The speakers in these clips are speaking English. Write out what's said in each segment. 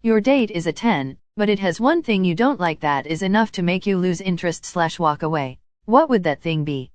Your date is a 10, but it has one thing you don't like that is enough to make you lose interest/walk away. What would that thing be?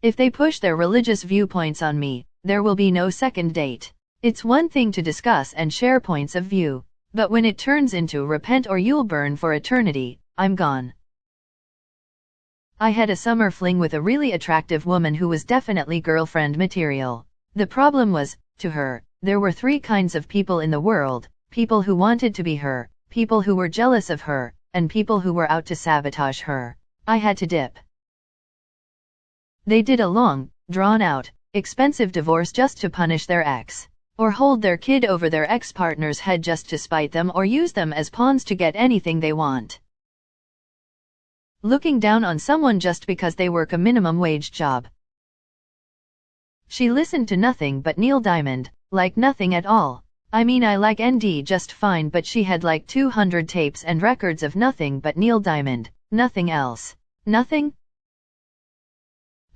If they push their religious viewpoints on me, there will be no second date. It's one thing to discuss and share points of view, but when it turns into repent or you'll burn for eternity, I'm gone. I had a summer fling with a really attractive woman who was definitely girlfriend material. The problem was, to her, there were 3 kinds of people in the world: people who wanted to be her, people who were jealous of her, and people who were out to sabotage her. I had to dip. They did a long, drawn-out, expensive divorce just to punish their ex, or hold their kid over their ex-partner's head just to spite them, or use them as pawns to get anything they want. Looking down on someone just because they work a minimum wage job. She listened to nothing but Neil Diamond, like nothing at all. I mean, I like ND just fine, but she had like 200 tapes and records of nothing but Neil Diamond, nothing else. Nothing?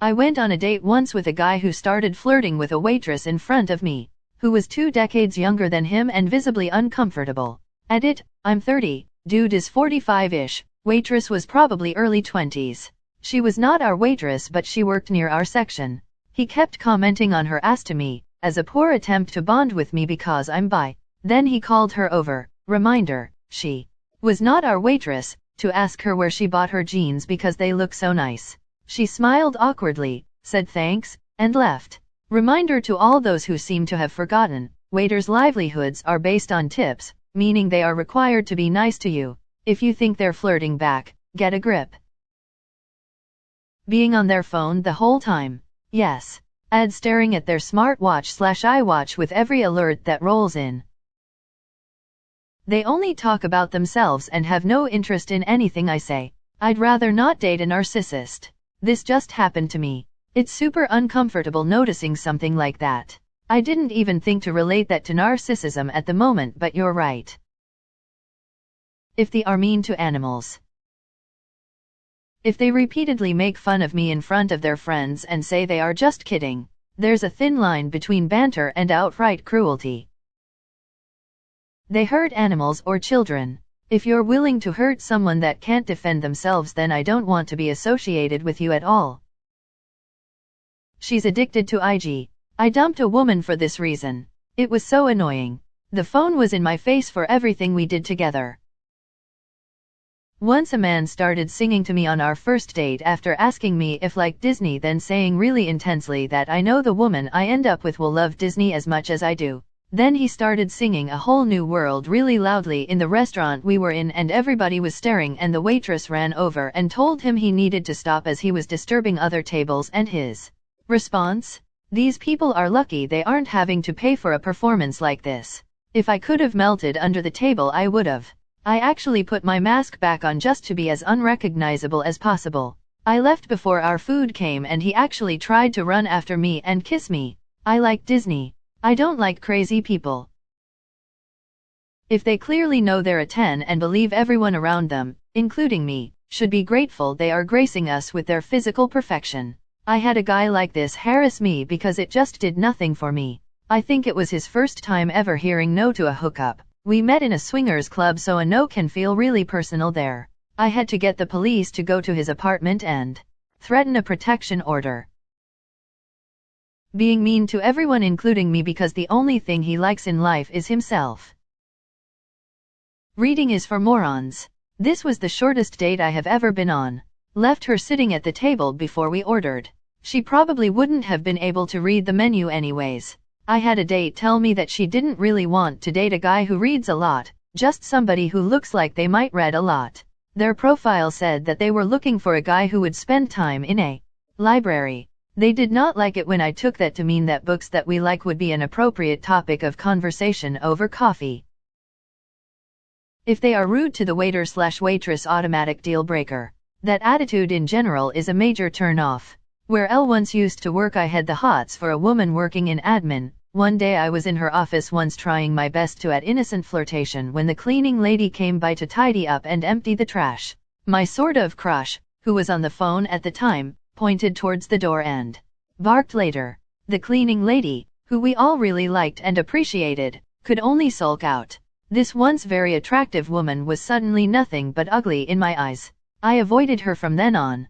I went on a date once with a guy who started flirting with a waitress in front of me, who was 2 decades younger than him and visibly uncomfortable. At it, I'm 30, dude is 45-ish, waitress was probably early 20s. She was not our waitress, but she worked near our section. He kept commenting on her ass to me, as a poor attempt to bond with me because I'm bi. Then he called her over, reminder, she was not our waitress, to ask her where she bought her jeans because they look so nice. She smiled awkwardly, said thanks, and left. Reminder to all those who seem to have forgotten, waiters' livelihoods are based on tips, meaning they are required to be nice to you. If you think they're flirting back, get a grip. Being on their phone the whole time. Yes. Add staring at their smartwatch/iWatch with every alert that rolls in. They only talk about themselves and have no interest in anything I say. I'd rather not date a narcissist. This just happened to me. It's super uncomfortable noticing something like that. I didn't even think to relate that to narcissism at the moment, but you're right. If they are mean to animals. If they repeatedly make fun of me in front of their friends and say they are just kidding, there's a thin line between banter and outright cruelty. They hurt animals or children. If you're willing to hurt someone that can't defend themselves, then I don't want to be associated with you at all. She's addicted to IG. I dumped a woman for this reason. It was so annoying. The phone was in my face for everything we did together. Once a man started singing to me on our first date after asking me if like Disney, then saying really intensely that I know the woman I end up with will love Disney as much as I do. Then he started singing A Whole New World really loudly in the restaurant we were in, and everybody was staring, and the waitress ran over and told him he needed to stop as he was disturbing other tables. And his response? These people are lucky they aren't having to pay for a performance like this. If I could have melted under the table, I would have. I actually put my mask back on just to be as unrecognizable as possible. I left before our food came and he actually tried to run after me and kiss me. I like Disney. I don't like crazy people. If they clearly know they're a 10 and believe everyone around them, including me, should be grateful they are gracing us with their physical perfection. I had a guy like this harass me because it just did nothing for me. I think it was his first time ever hearing no to a hookup. We met in a swingers club, so a no can feel really personal there. I had to get the police to go to his apartment and threaten a protection order. Being mean to everyone including me because the only thing he likes in life is himself. Reading is for morons. This was the shortest date I have ever been on. Left her sitting at the table before we ordered. She probably wouldn't have been able to read the menu anyways. I had a date tell me that she didn't really want to date a guy who reads a lot, just somebody who looks like they might read a lot. Their profile said that they were looking for a guy who would spend time in a library. They did not like it when I took that to mean that books that we like would be an appropriate topic of conversation over coffee. If they are rude to the waiter/waitress, automatic deal breaker. That attitude in general is a major turn-off. Where L once used to work, I had the hots for a woman working in admin. One day I was in her office once trying my best to add innocent flirtation when the cleaning lady came by to tidy up and empty the trash. My sort of crush, who was on the phone at the time, pointed towards the door and barked later. The cleaning lady, who we all really liked and appreciated, could only sulk out. This once very attractive woman was suddenly nothing but ugly in my eyes. I avoided her from then on.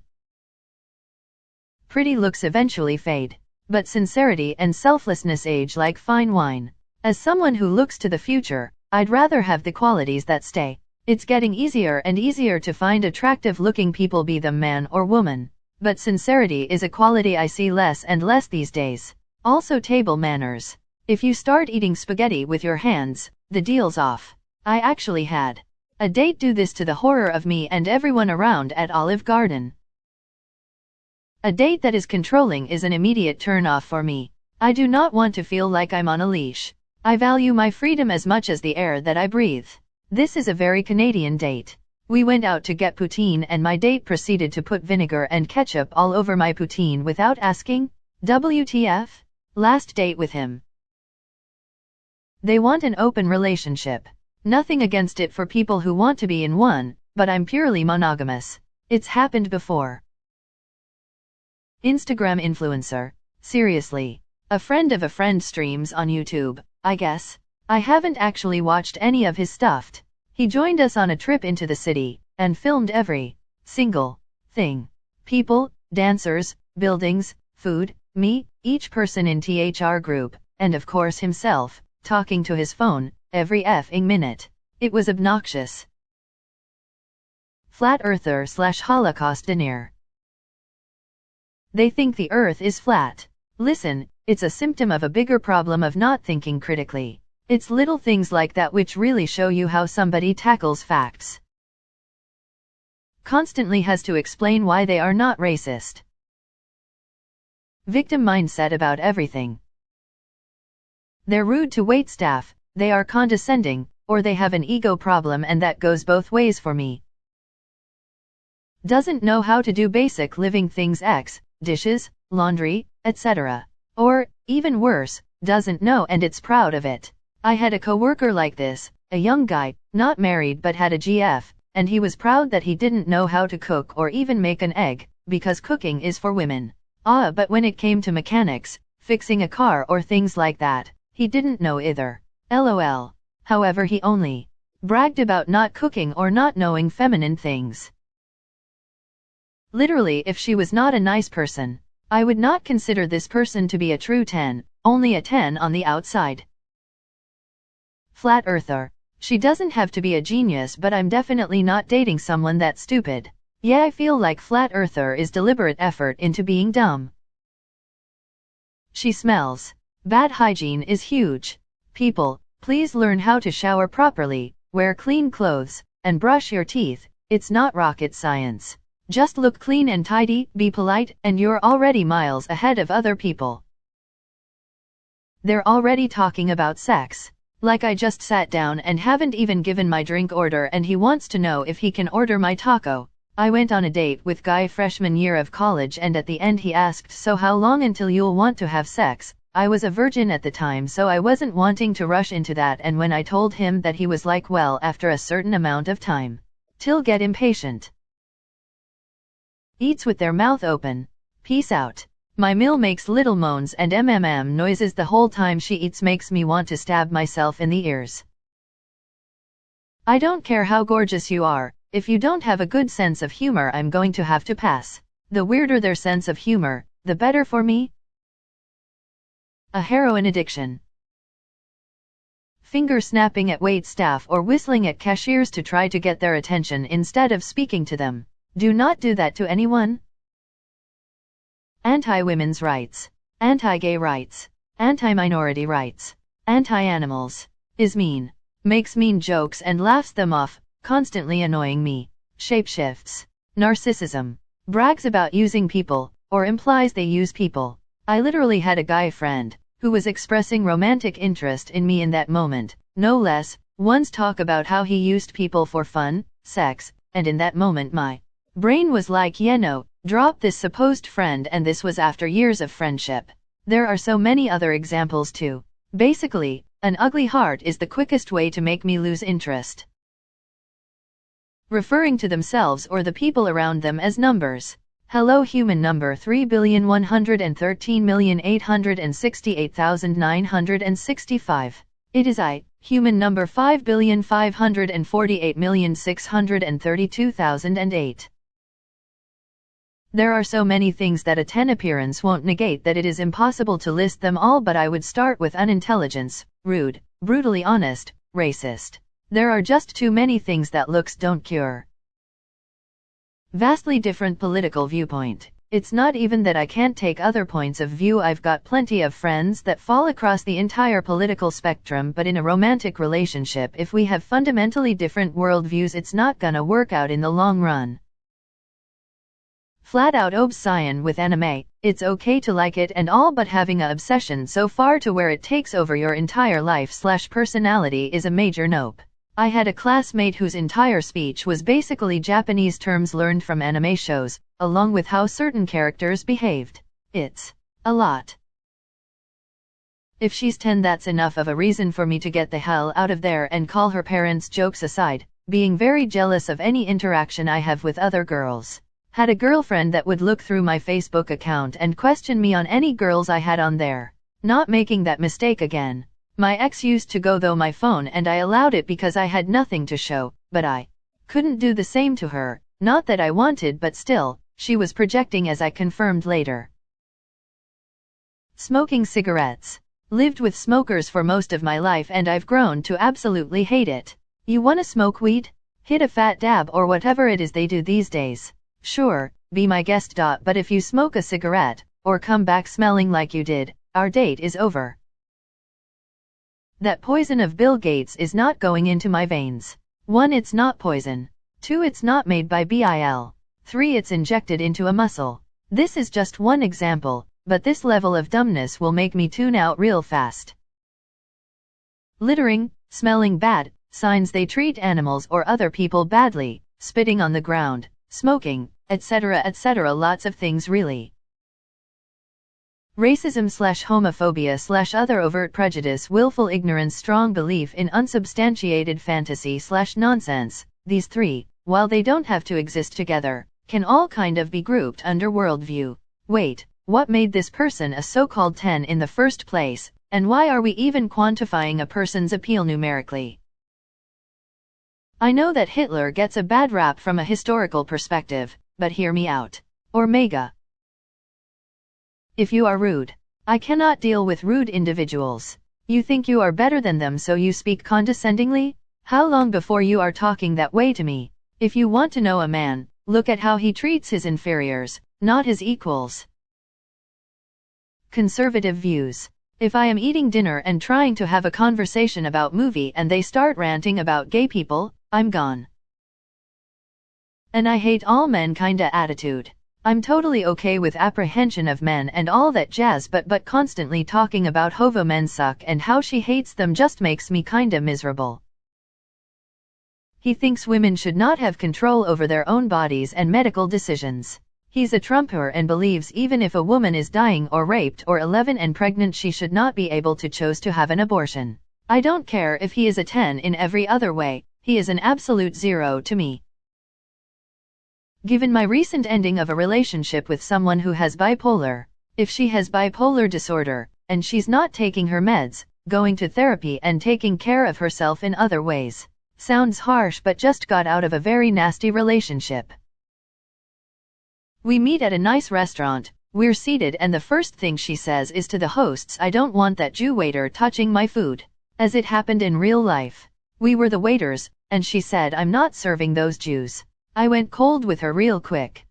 Pretty looks eventually fade, but sincerity and selflessness age like fine wine. As someone who looks to the future, I'd rather have the qualities that stay. It's getting easier and easier to find attractive-looking people, be them man or woman. But sincerity is a quality I see less and less these days. Also table manners. If you start eating spaghetti with your hands, the deal's off. I actually had a date do this to the horror of me and everyone around at Olive Garden. A date that is controlling is an immediate turn-off for me. I do not want to feel like I'm on a leash. I value my freedom as much as the air that I breathe. This is a very Canadian date. We went out to get poutine and my date proceeded to put vinegar and ketchup all over my poutine without asking. WTF? Last date with him. They want an open relationship. Nothing against it for people who want to be in one, but I'm purely monogamous. It's happened before. Instagram influencer. Seriously. A friend of a friend streams on YouTube, I guess. I haven't actually watched any of his stuff. He joined us on a trip into the city, and filmed every single thing. People, dancers, buildings, food, me, each person in THR group, and of course himself, talking to his phone, every effing minute. It was obnoxious. Flat earther / Holocaust denier. They think the earth is flat. Listen, it's a symptom of a bigger problem of not thinking critically. It's little things like that which really show you how somebody tackles facts. Constantly has to explain why they are not racist. Victim mindset about everything. They're rude to waitstaff, they are condescending, or they have an ego problem, and that goes both ways for me. Doesn't know how to do basic living things, dishes, laundry, etc. Or, even worse, doesn't know and it's proud of it. I had a coworker like this, a young guy, not married but had a GF, and he was proud that he didn't know how to cook or even make an egg, because cooking is for women. But when it came to mechanics, fixing a car or things like that, he didn't know either. LOL. However, he only bragged about not cooking or not knowing feminine things. Literally, if she was not a nice person, I would not consider this person to be a true 10, only a 10 on the outside. Flat earther. She doesn't have to be a genius, but I'm definitely not dating someone that stupid. Yeah, I feel like flat earther is deliberate effort into being dumb. She smells. Bad hygiene is huge. People, please learn how to shower properly, wear clean clothes, and brush your teeth. It's not rocket science. Just look clean and tidy, be polite, and you're already miles ahead of other people. They're already talking about sex. Like I just sat down and haven't even given my drink order and he wants to know if he can order my taco. I went on a date with guy freshman year of college and at the end he asked, so how long until you'll want to have sex? I was a virgin at the time, so I wasn't wanting to rush into that, and when I told him that, he was like, well, after a certain amount of time. Till get impatient. Eats with their mouth open. Peace out. My meal makes little moans and noises the whole time she eats, makes me want to stab myself in the ears. I don't care how gorgeous you are, if you don't have a good sense of humor, I'm going to have to pass. The weirder their sense of humor, the better for me. A heroin addiction. Finger snapping at wait staff or whistling at cashiers to try to get their attention instead of speaking to them. Do not do that to anyone. Anti-women's rights, anti-gay rights, anti-minority rights, anti-animals, is mean, makes mean jokes and laughs them off, constantly annoying me, shapeshifts, narcissism, brags about using people, or implies they use people. I literally had a guy friend, who was expressing romantic interest in me in that moment, no less, once talk about how he used people for fun, sex, and in that moment my brain was like, yeah, no, drop this supposed friend, and this was after years of friendship. There are so many other examples too. Basically, an ugly heart is the quickest way to make me lose interest. Referring to themselves or the people around them as numbers. Hello, human number 3,113,868,965. It is I, Human number 5,548,632,008. There are so many things that a 10 appearance won't negate that it is impossible to list them all, but I would start with unintelligence, rude, brutally honest, racist. There are just too many things that looks don't cure. Vastly different political viewpoint. It's not even that I can't take other points of view. I've got plenty of friends that fall across the entire political spectrum, but in a romantic relationship, if we have fundamentally different worldviews, it's not gonna work out in the long run. Flat out obsession with anime. It's okay to like it and all, but having a obsession so far to where it takes over your entire life/personality is a major nope. I had a classmate whose entire speech was basically Japanese terms learned from anime shows, along with how certain characters behaved. It's a lot. If she's 10, that's enough of a reason for me to get the hell out of there and call her parents. Jokes aside, being very jealous of any interaction I have with other girls. Had a girlfriend that would look through my Facebook account and question me on any girls I had on there. Not making that mistake again. My ex used to go through my phone and I allowed it because I had nothing to show, but I couldn't do the same to her. Not that I wanted, but still, she was projecting, as I confirmed later. Smoking cigarettes. Lived with smokers for most of my life and I've grown to absolutely hate it. You wanna smoke weed? Hit a fat dab or whatever it is they do these days. Sure, be my guest. But if you smoke a cigarette, or come back smelling like you did, our date is over. That poison of Bill Gates is not going into my veins. 1. It's not poison. 2. It's not made by Bill. 3. It's injected into a muscle. This is just one example, but this level of dumbness will make me tune out real fast. Littering, smelling bad, signs they treat animals or other people badly, spitting on the ground, smoking, etc., etc. Lots of things really. Racism/homophobia/other overt prejudice, willful ignorance, strong belief in unsubstantiated fantasy/nonsense. These three, while they don't have to exist together, can all kind of be grouped under worldview. Wait, what made this person a so-called 10 in the first place, and why are we even quantifying a person's appeal numerically? I know that Hitler gets a bad rap from a historical perspective, but hear me out. Or mega. If you are rude, I cannot deal with rude individuals. You think you are better than them, so you speak condescendingly? How long before you are talking that way to me? If you want to know a man, look at how he treats his inferiors, not his equals. Conservative views. If I am eating dinner and trying to have a conversation about movie and they start ranting about gay people, I'm gone. And I hate all men kinda attitude. I'm totally okay with apprehension of men and all that jazz, but constantly talking about hovo men suck and how she hates them just makes me kinda miserable. He thinks women should not have control over their own bodies and medical decisions. He's a Trumper and believes even if a woman is dying or raped or 11 and pregnant, she should not be able to choose to have an abortion. I don't care if he is a 10 in every other way, he is an absolute 0 to me. Given my recent ending of a relationship with someone who has bipolar, if she has bipolar disorder, and she's not taking her meds, going to therapy and taking care of herself in other ways. Sounds harsh, but just got out of a very nasty relationship. We meet at a nice restaurant, we're seated and the first thing she says is to the hosts, I don't want that Jew waiter touching my food. As it happened in real life. We were the waiters, and she said I'm not serving those Jews. I went cold with her real quick.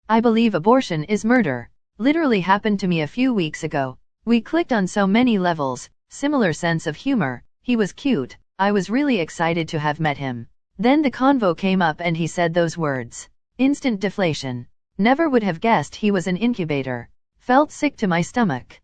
I believe abortion is murder. Literally happened to me a few weeks ago. We clicked on so many levels, similar sense of humor, he was cute, I was really excited to have met him. Then the convo came up and he said those words. Instant deflation. Never would have guessed he was an incubator. Felt sick to my stomach.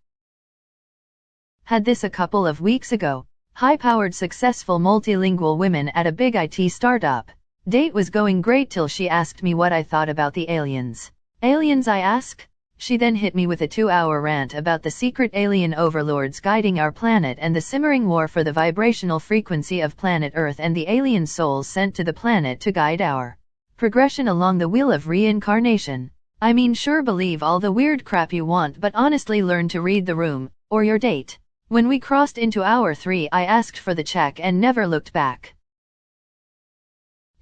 Had this a couple of weeks ago. High-powered successful multilingual women at a big IT startup. Date was going great till she asked me what I thought about the aliens. Aliens, I ask? She then hit me with a 2-hour rant about the secret alien overlords guiding our planet and the simmering war for the vibrational frequency of planet Earth and the alien souls sent to the planet to guide our progression along the wheel of reincarnation. I mean, sure, believe all the weird crap you want, but honestly learn to read the room, or your date When we crossed into hour 3, I asked for the check and never looked back.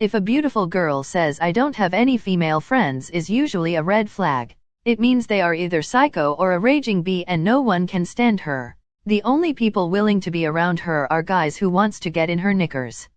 If a beautiful girl says I don't have any female friends is usually a red flag. It means they are either psycho or a raging bee and no one can stand her. The only people willing to be around her are guys who wants to get in her knickers.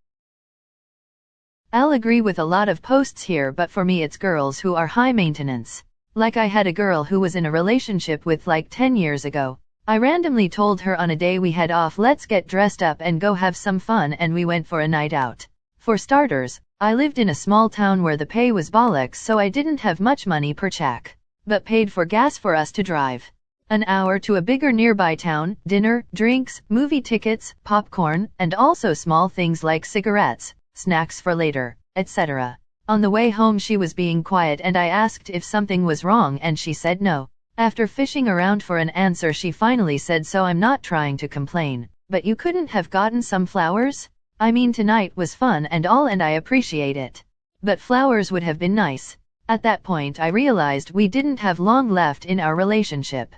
I'll agree with a lot of posts here, but for me it's girls who are high maintenance. Like I had a girl who was in a relationship with like 10 years ago. I randomly told her on a day we had off, let's get dressed up and go have some fun, and we went for a night out. For starters, I lived in a small town where the pay was bollocks, so I didn't have much money per check, but paid for gas for us to drive an hour to a bigger nearby town, dinner, drinks, movie tickets, popcorn, and also small things like cigarettes, snacks for later, etc. On the way home she was being quiet and I asked if something was wrong and she said no. After fishing around for an answer she finally said, so I'm not trying to complain, but you couldn't have gotten some flowers? I mean, tonight was fun and all and I appreciate it. But flowers would have been nice. At that point I realized we didn't have long left in our relationship.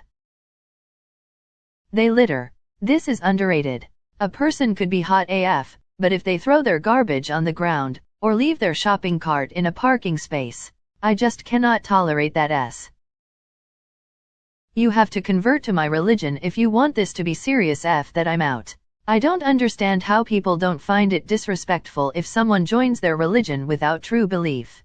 They litter. This is underrated. A person could be hot AF, but if they throw their garbage on the ground, or leave their shopping cart in a parking space, I just cannot tolerate that. You have to convert to my religion if you want this to be serious. That I'm out. I don't understand how people don't find it disrespectful if someone joins their religion without true belief.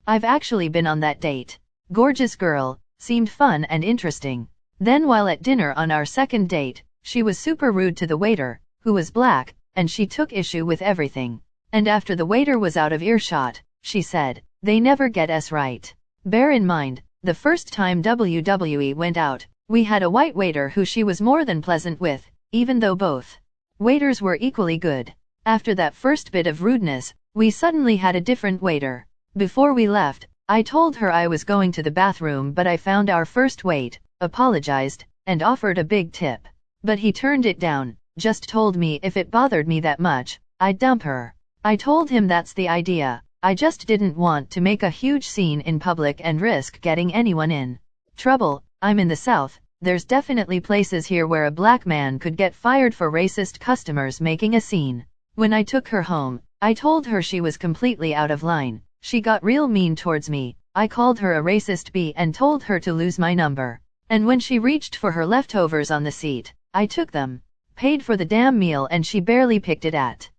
I've actually been on that date. Gorgeous girl, seemed fun and interesting. Then while at dinner on our second date, she was super rude to the waiter, who was black, and she took issue with everything. And after the waiter was out of earshot, she said, "They never get us right." Bear in mind, the first time WWE went out, we had a white waiter who she was more than pleasant with, even though both waiters were equally good. After that first bit of rudeness, we suddenly had a different waiter. Before we left, I told her I was going to the bathroom, but I found our first wait, apologized, and offered a big tip. But he turned it down, just told me if it bothered me that much, I'd dump her. I told him that's the idea. I just didn't want to make a huge scene in public and risk getting anyone in trouble. I'm in the South. There's definitely places here where a black man could get fired for racist customers making a scene. When I took her home, I told her she was completely out of line. She got real mean towards me. I called her a racist bee and told her to lose my number. And when she reached for her leftovers on the seat, I took them, paid for the damn meal, and she barely picked it at.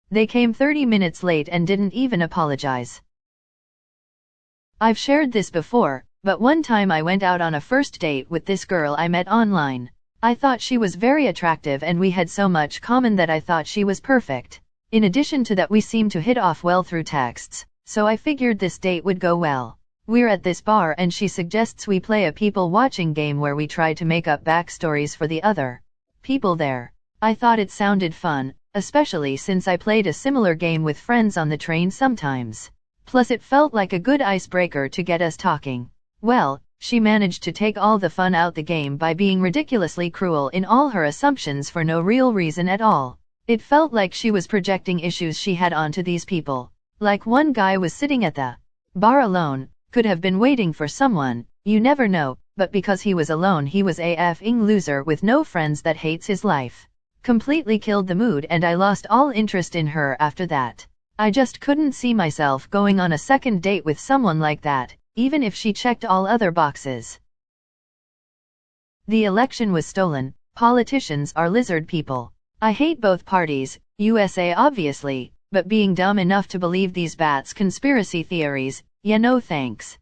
They came 30 minutes late and didn't even apologize. I've shared this before, but one time I went out on a first date with this girl I met online. I thought she was very attractive and we had so much common that I thought she was perfect. In addition to that, we seemed to hit off well through texts, so I figured this date would go well. We're at this bar and she suggests we play a people watching game where we try to make up backstories for the other people there. I thought it sounded fun, especially since I played a similar game with friends on the train sometimes. Plus it felt like a good icebreaker to get us talking. Well, she managed to take all the fun out the game by being ridiculously cruel in all her assumptions for no real reason at all. It felt like she was projecting issues she had onto these people. Like one guy was sitting at the bar alone, could have been waiting for someone, you never know, but because he was alone he was a f-ing loser with no friends that hates his life. Completely killed the mood and I lost all interest in her after that. I just couldn't see myself going on a second date with someone like that, even if she checked all other boxes. The election was stolen. Politicians are lizard people. I hate both parties, USA obviously, but being dumb enough to believe these bats conspiracy theories, yeah, no thanks.